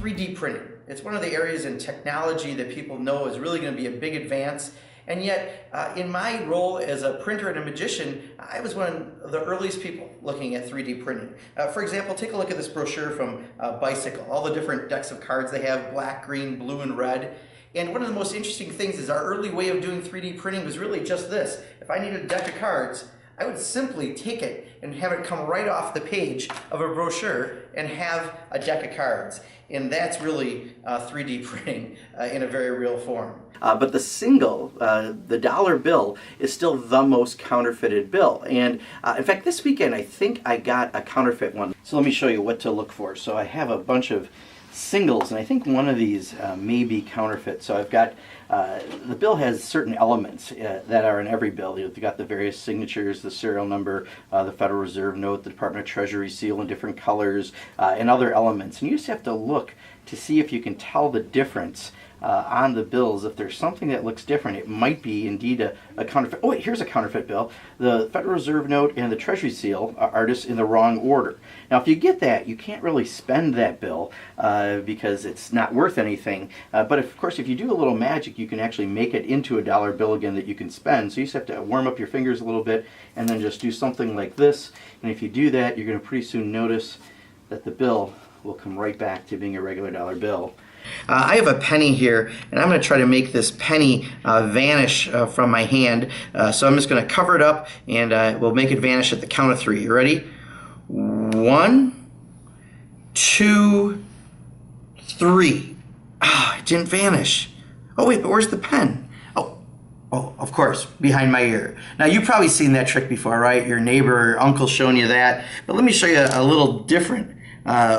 3D printing. It's one of the areas in technology that people know is really going to be a big advance. And yet, in my role as a printer and a magician, I was one of the earliest people looking at 3D printing. For example, take a look at this brochure from Bicycle, all the different decks of cards they have, black, green, blue, and red. And one of the most interesting things is our early way of doing 3D printing was really just this. If I needed a deck of cards, I would simply take it and have it come right off the page of a brochure and have a deck of cards. And that's really 3D printing in a very real form. But the single, the dollar bill, is still the most counterfeited bill. And in fact, this weekend I think I got a counterfeit one. So let me show you what to look for. So I have a bunch of singles, and I think one of these may be counterfeit. So I've got, the bill has certain elements that are in every bill. You've got the various signatures, the serial number, the Federal Reserve note, the Department of Treasury seal in different colors, and other elements. And you just have to look to see if you can tell the difference on the bills. If there's something that looks different, it might be indeed a counterfeit. Oh wait, here's a counterfeit bill. The Federal Reserve note and the Treasury seal are just in the wrong order. Now if you get that, you can't really spend that bill because it's not worth anything. But of course, if you do a little magic, you can actually make it into a dollar bill again that you can spend. So you just have to warm up your fingers a little bit and then just do something like this. And if you do that, you're going to pretty soon notice that the bill will come right back to being a regular dollar bill. I have a penny here, and I'm going to try to make this penny vanish from my hand. So I'm just going to cover it up, and we'll make it vanish at the count of 3. You ready? 1, 2, 3. Ah, it didn't vanish. Oh wait, but where's the pen? Oh, of course, behind my ear. Now you've probably seen that trick before, right? Your neighbor or uncle showing you that. But let me show you a little different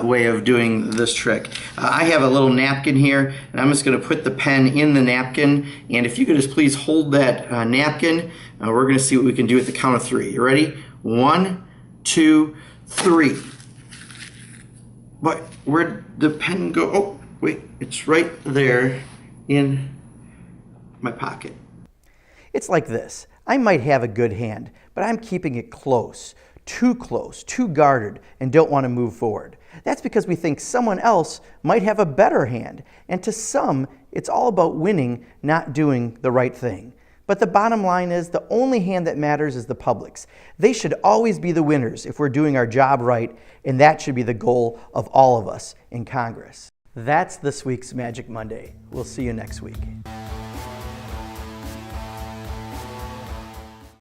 way of doing this trick. I have a little napkin here, and I'm just going to put the pen in the napkin, and if you could just please hold that napkin, we're going to see what we can do at the count of 3. You ready? 1, 2, 3. What? Where'd the pen go? Oh, wait, it's right there in my pocket. It's like this. I might have a good hand, but I'm keeping it close, too guarded, and don't want to move forward. That's because we think someone else might have a better hand, and to some, it's all about winning, not doing the right thing. But the bottom line is the only hand that matters is the public's. They should always be the winners if we're doing our job right, and that should be the goal of all of us in Congress. That's this week's Magic Monday. We'll see you next week.